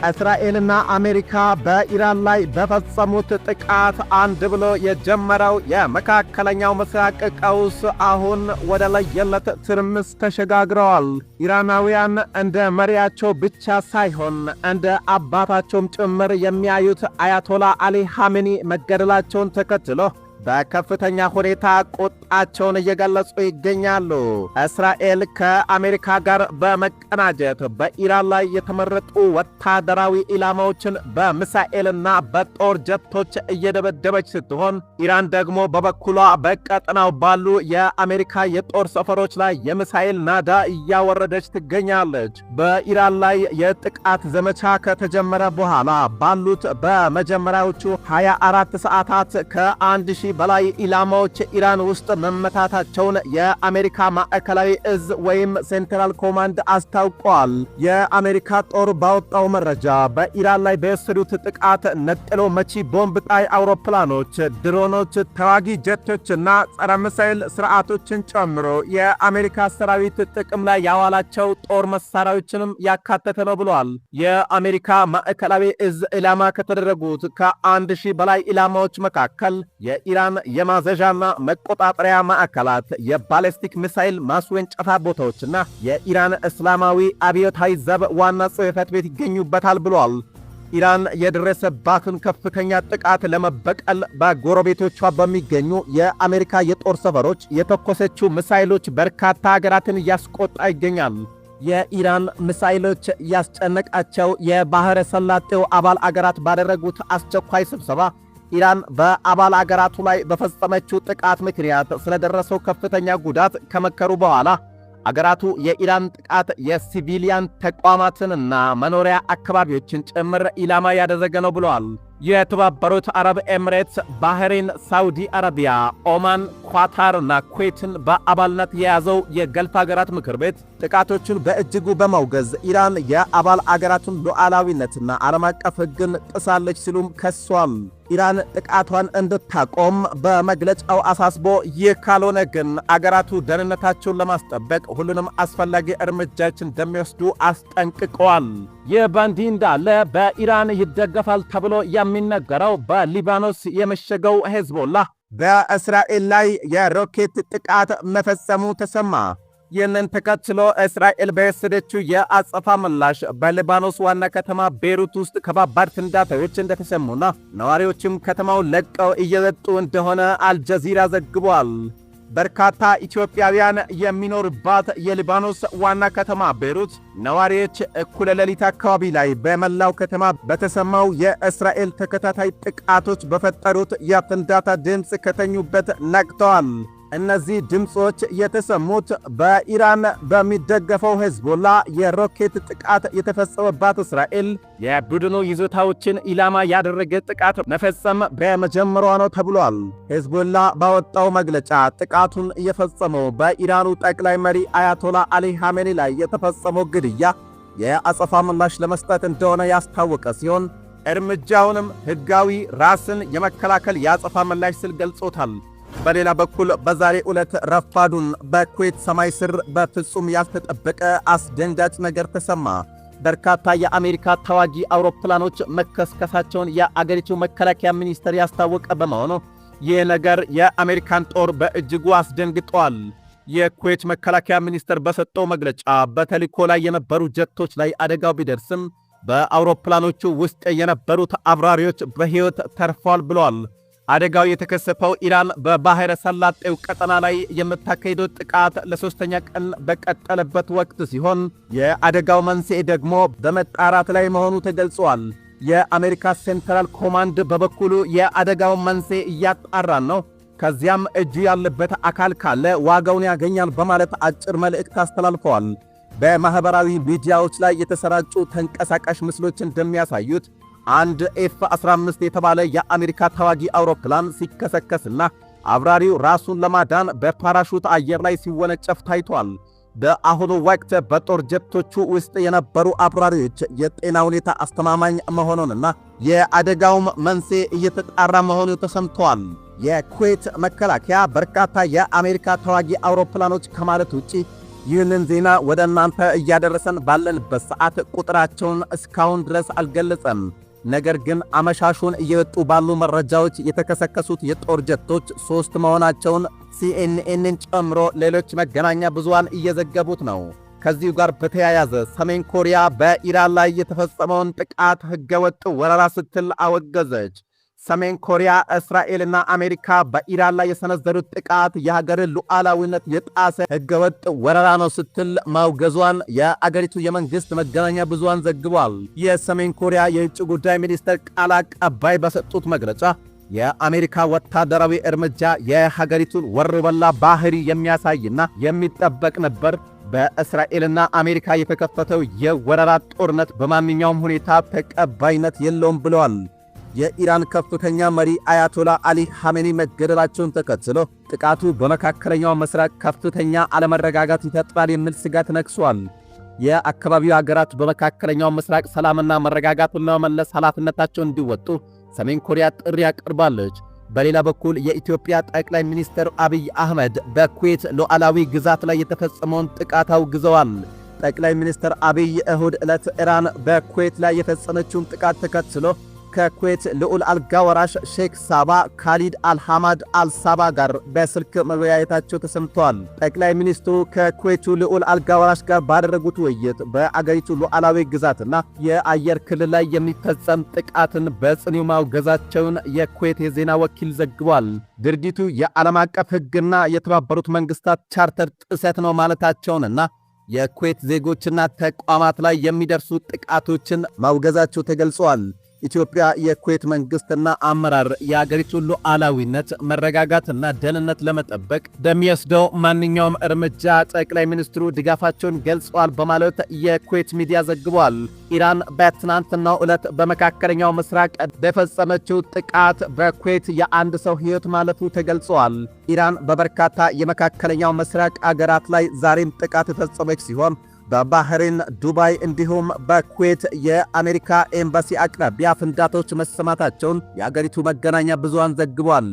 እስራኤልና አሜሪካ በኢራን ላይ በፈጸሙት ጥቃት አንድ ብሎ የጀመረው የመካከለኛው ምስራቅ ቀውስ አሁን ወደ ለየለት ትርምስ ተሸጋግረዋል። ኢራናውያን እንደ መሪያቸው ብቻ ሳይሆን እንደ አባታቸውም ጭምር የሚያዩት አያቶላ አሊ ኻሜኒ መገደላቸውን ተከትሎ በከፍተኛ ሁኔታ ቁጣቸውን እየገለጹ ይገኛሉ። እስራኤል ከአሜሪካ ጋር በመቀናጀት በኢራን ላይ የተመረጡ ወታደራዊ ኢላማዎችን በሚሳኤልና በጦር ጀቶች እየደበደበች ስትሆን፣ ኢራን ደግሞ በበኩሏ በቀጠናው ባሉ የአሜሪካ የጦር ሰፈሮች ላይ የሚሳኤል ናዳ እያወረደች ትገኛለች። በኢራን ላይ የጥቃት ዘመቻ ከተጀመረ በኋላ ባሉት በመጀመሪያዎቹ 24 ሰዓታት ከ1000 በላይ ኢላማዎች ኢራን ውስጥ መመታታቸውን የአሜሪካ ማዕከላዊ እዝ ወይም ሴንትራል ኮማንድ አስታውቋል። የአሜሪካ ጦር ባወጣው መረጃ በኢራን ላይ በወሰዱት ጥቃት ነጥሎ መቺ ቦምብ ጣይ አውሮፕላኖች፣ ድሮኖች፣ ተዋጊ ጀቶችና ጸረ ሚሳኤል ስርዓቶችን ጨምሮ የአሜሪካ ሰራዊት ጥቅም ላይ ያዋላቸው ጦር መሳሪያዎችንም ያካተተ ነው ብሏል። የአሜሪካ ማዕከላዊ እዝ ኢላማ ከተደረጉት ከ1000 በላይ ኢላማዎች መካከል የኢራን የማዘዣና መቆጣጠሪያ ማዕከላት፣ የባሊስቲክ ሚሳኤል ማስወንጨፋ ቦታዎችና የኢራን እስላማዊ አብዮታዊ ዘብ ዋና ጽሕፈት ቤት ይገኙበታል ብሏል። ኢራን የደረሰባትን ከፍተኛ ጥቃት ለመበቀል በጎረቤቶቿ በሚገኙ የአሜሪካ የጦር ሰፈሮች የተኮሰችው ሚሳኤሎች በርካታ ሀገራትን እያስቆጣ ይገኛል። የኢራን ሚሳኤሎች ያስጨነቃቸው የባሕረ ሰላጤው አባል አገራት ባደረጉት አስቸኳይ ስብሰባ ኢራን በአባል አገራቱ ላይ በፈጸመችው ጥቃት ምክንያት ስለደረሰው ከፍተኛ ጉዳት ከመከሩ በኋላ አገራቱ የኢራን ጥቃት የሲቪሊያን ተቋማትንና መኖሪያ አካባቢዎችን ጭምር ኢላማ ያደረገ ነው ብለዋል። የተባበሩት አረብ ኤምሬትስ፣ ባህሬን፣ ሳውዲ አረቢያ፣ ኦማን፣ ኳታርና ኩዌትን በአባልነት የያዘው የገልፍ አገራት ምክር ቤት ጥቃቶቹን በእጅጉ በማውገዝ ኢራን የአባል አገራቱን ሉዓላዊነትና ዓለም አቀፍ ሕግን ጥሳለች ሲሉም ከሷል። ኢራን ጥቃቷን እንድታቆም በመግለጫው አሳስቦ፣ ይህ ካልሆነ ግን አገራቱ ደህንነታቸውን ለማስጠበቅ ሁሉንም አስፈላጊ እርምጃዎችን እንደሚወስዱ አስጠንቅቀዋል። ይህ በእንዲህ እንዳለ በኢራን ይደገፋል ተብሎ የሚነገረው በሊባኖስ የመሸገው ሄዝቦላህ በእስራኤል ላይ የሮኬት ጥቃት መፈጸሙ ተሰማ። ይህንን ተከትሎ እስራኤል በወሰደችው የአጸፋ ምላሽ በሊባኖስ ዋና ከተማ ቤይሩት ውስጥ ከባባድ ፍንዳታዎች እንደተሰሙና ነዋሪዎችም ከተማውን ለቀው እየወጡ እንደሆነ አልጀዚራ ዘግቧል። በርካታ ኢትዮጵያውያን የሚኖርባት የሊባኖስ ዋና ከተማ ቤይሩት ነዋሪዎች እኩለ ሌሊት አካባቢ ላይ በመላው ከተማ በተሰማው የእስራኤል ተከታታይ ጥቃቶች በፈጠሩት የፍንዳታ ድምፅ ከተኙበት ነቅተዋል። እነዚህ ድምፆች የተሰሙት በኢራን በሚደገፈው ሄዝቦላ የሮኬት ጥቃት የተፈጸመባት እስራኤል የቡድኑ ይዞታዎችን ኢላማ ያደረገ ጥቃት መፈጸም በመጀመሯ ነው ተብሏል። ሄዝቦላ ባወጣው መግለጫ ጥቃቱን የፈጸመው በኢራኑ ጠቅላይ መሪ አያቶላ አሊ ኻሜኒ ላይ የተፈጸመው ግድያ የአጸፋ ምላሽ ለመስጠት እንደሆነ ያስታወቀ ሲሆን እርምጃውንም ሕጋዊ ራስን የመከላከል የአጸፋ ምላሽ ሲል ገልጾታል። በሌላ በኩል በዛሬ ዕለት ረፋዱን በኩዌት ሰማይ ስር በፍጹም ያልተጠበቀ አስደንጋጭ ነገር ተሰማ። በርካታ የአሜሪካ ተዋጊ አውሮፕላኖች መከስከሳቸውን የአገሪቱ መከላከያ ሚኒስቴር ያስታወቀ በመሆኑ ይህ ነገር የአሜሪካን ጦር በእጅጉ አስደንግጧል። የኩዌት መከላከያ ሚኒስቴር በሰጠው መግለጫ በተልዕኮ ላይ የነበሩ ጀቶች ላይ አደጋው ቢደርስም በአውሮፕላኖቹ ውስጥ የነበሩት አብራሪዎች በሕይወት ተርፈዋል ብለዋል። አደጋው የተከሰተው ኢራን በባሕረ ሰላጤው ቀጠና ላይ የምታካሄደው ጥቃት ለሶስተኛ ቀን በቀጠለበት ወቅት ሲሆን የአደጋው መንስኤ ደግሞ በመጣራት ላይ መሆኑ ተገልጿል። የአሜሪካ ሴንትራል ኮማንድ በበኩሉ የአደጋውን መንስኤ እያጣራን ነው፣ ከዚያም እጁ ያለበት አካል ካለ ዋጋውን ያገኛል በማለት አጭር መልእክት አስተላልፈዋል። በማኅበራዊ ሚዲያዎች ላይ የተሰራጩ ተንቀሳቃሽ ምስሎች እንደሚያሳዩት አንድ ኤፍ-15 የተባለ የአሜሪካ ተዋጊ አውሮፕላን ሲከሰከስና አብራሪው ራሱን ለማዳን በፓራሹት አየር ላይ ሲወነጨፍ ታይቷል። በአሁኑ ወቅት በጦር ጀቶቹ ውስጥ የነበሩ አብራሪዎች የጤና ሁኔታ አስተማማኝ መሆኑንና የአደጋውም መንስኤ እየተጣራ መሆኑ ተሰምቷል። የኩዌት መከላከያ በርካታ የአሜሪካ ተዋጊ አውሮፕላኖች ከማለት ውጪ ይህንን ዜና ወደ እናንተ እያደረሰን ባለንበት ሰዓት ቁጥራቸውን እስካሁን ድረስ አልገለጸም። ነገር ግን አመሻሹን እየወጡ ባሉ መረጃዎች የተከሰከሱት የጦር ጀቶች 3 መሆናቸውን ሲኤንኤንን ጨምሮ ሌሎች መገናኛ ብዙሃን እየዘገቡት ነው። ከዚሁ ጋር በተያያዘ ሰሜን ኮሪያ በኢራን ላይ የተፈጸመውን ጥቃት ሕገወጥ ወረራ ስትል አወገዘች። ሰሜን ኮሪያ እስራኤልና አሜሪካ በኢራን ላይ የሰነዘሩት ጥቃት የሀገርን ሉዓላዊነት የጣሰ ሕገወጥ ወረራ ነው ስትል ማውገዟን የአገሪቱ የመንግሥት መገናኛ ብዙሃን ዘግቧል። የሰሜን ኮሪያ የውጭ ጉዳይ ሚኒስትር ቃል አቀባይ በሰጡት መግለጫ የአሜሪካ ወታደራዊ እርምጃ የሀገሪቱን ወሮበላ ባህሪ የሚያሳይና የሚጠበቅ ነበር። በእስራኤልና አሜሪካ የተከፈተው የወረራ ጦርነት በማንኛውም ሁኔታ ተቀባይነት የለውም ብለዋል። የኢራን ከፍተኛ መሪ አያቶላ አሊ ሐሜኒ መገደላቸውን ተከትሎ ጥቃቱ በመካከለኛው ምስራቅ ከፍተኛ አለመረጋጋት ይፈጥራል የሚል ስጋት ነግሷል። የአካባቢው ሀገራት በመካከለኛው ምስራቅ ሰላምና መረጋጋቱን ለመመለስ ኃላፊነታቸውን እንዲወጡ ሰሜን ኮሪያ ጥሪ አቅርባለች። በሌላ በኩል የኢትዮጵያ ጠቅላይ ሚኒስትር አብይ አህመድ በኩዌት ሉዓላዊ ግዛት ላይ የተፈጸመውን ጥቃት አውግዘዋል። ጠቅላይ ሚኒስትር አብይ እሁድ ዕለት ኢራን በኩዌት ላይ የፈጸመችውን ጥቃት ተከትሎ ከኩዌት ልዑል አልጋ ወራሽ ሼክ ሳባ ካሊድ አልሐማድ አልሳባ ጋር በስልክ መወያየታቸው ተሰምተዋል። ጠቅላይ ሚኒስትሩ ከኩዌቱ ልዑል አልጋ ወራሽ ጋር ባደረጉት ውይይት በአገሪቱ ሉዓላዊ ግዛትና የአየር ክልል ላይ የሚፈጸም ጥቃትን በጽኑ ማውገዛቸውን የኩዌት የዜና ወኪል ዘግቧል። ድርጊቱ የዓለም አቀፍ ሕግና የተባበሩት መንግስታት ቻርተር ጥሰት ነው ማለታቸውንና የኩዌት ዜጎችና ተቋማት ላይ የሚደርሱ ጥቃቶችን ማውገዛቸው ተገልጿል። ኢትዮጵያ የኩዌት መንግስትና አመራር የአገሪቱን ሉዓላዊነት መረጋጋትና ደህንነት ለመጠበቅ በሚወስደው ማንኛውም እርምጃ ጠቅላይ ሚኒስትሩ ድጋፋቸውን ገልጸዋል በማለት የኩዌት ሚዲያ ዘግቧል። ኢራን በትናንትናው ዕለት በመካከለኛው ምስራቅ በፈጸመችው ጥቃት በኩዌት የአንድ ሰው ሕይወት ማለፉ ተገልጿል። ኢራን በበርካታ የመካከለኛው ምስራቅ አገራት ላይ ዛሬም ጥቃት የፈጸመች ሲሆን በባህሬን፣ ዱባይ እንዲሁም በኩዌት የአሜሪካ ኤምባሲ አቅራቢያ ፍንዳታዎች መሰማታቸውን የአገሪቱ መገናኛ ብዙሃን ዘግቧል።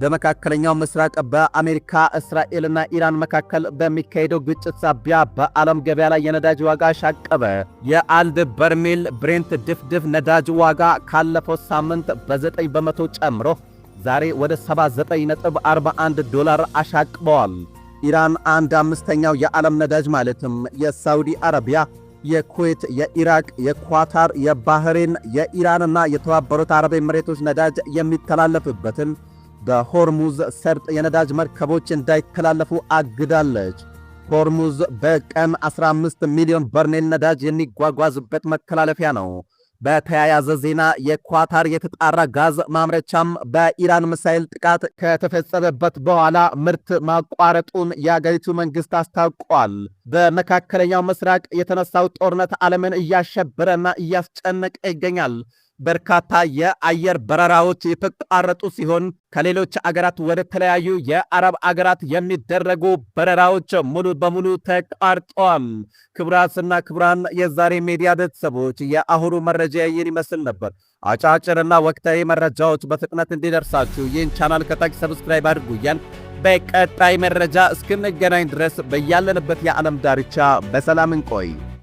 በመካከለኛው ምስራቅ በአሜሪካ እስራኤልና ኢራን መካከል በሚካሄደው ግጭት ሳቢያ በዓለም ገበያ ላይ የነዳጅ ዋጋ አሻቀበ። የአንድ በርሜል ብሬንት ድፍድፍ ነዳጅ ዋጋ ካለፈው ሳምንት በ9 በመቶ ጨምሮ ዛሬ ወደ 79.41 ዶላር አሻቅበዋል። ኢራን 1/5ኛው የዓለም ነዳጅ ማለትም የሳውዲ አረቢያ፣ የኩዌት፣ የኢራቅ፣ የኳታር፣ የባህሬን፣ የኢራንና የተባበሩት አረብ ኤምሬቶች ነዳጅ የሚተላለፍበትን በሆርሙዝ ሰርጥ የነዳጅ መርከቦች እንዳይተላለፉ አግዳለች። ሆርሙዝ በቀን 15 ሚሊዮን በርሜል ነዳጅ የሚጓጓዝበት መተላለፊያ ነው። በተያያዘ ዜና የኳታር የተጣራ ጋዝ ማምረቻም በኢራን ሚሳኤል ጥቃት ከተፈጸመበት በኋላ ምርት ማቋረጡን የአገሪቱ መንግሥት አስታውቋል። በመካከለኛው ምስራቅ የተነሳው ጦርነት ዓለምን እያሸበረና እያስጨነቀ ይገኛል። በርካታ የአየር በረራዎች የተቋረጡ ሲሆን ከሌሎች አገራት ወደ ተለያዩ የአረብ አገራት የሚደረጉ በረራዎች ሙሉ በሙሉ ተቋርጠዋል። ክቡራትና ክቡራን የዛሬ ሚዲያ ቤተሰቦች የአሁኑ መረጃ ይህን ይመስል ነበር። አጫጭርና ወቅታዊ መረጃዎች በፍጥነት እንዲደርሳችሁ ይህን ቻናል ከታች ሰብስክራይብ አድርጉ እያልን በቀጣይ መረጃ እስክንገናኝ ድረስ በያለንበት የዓለም ዳርቻ በሰላም እንቆይ።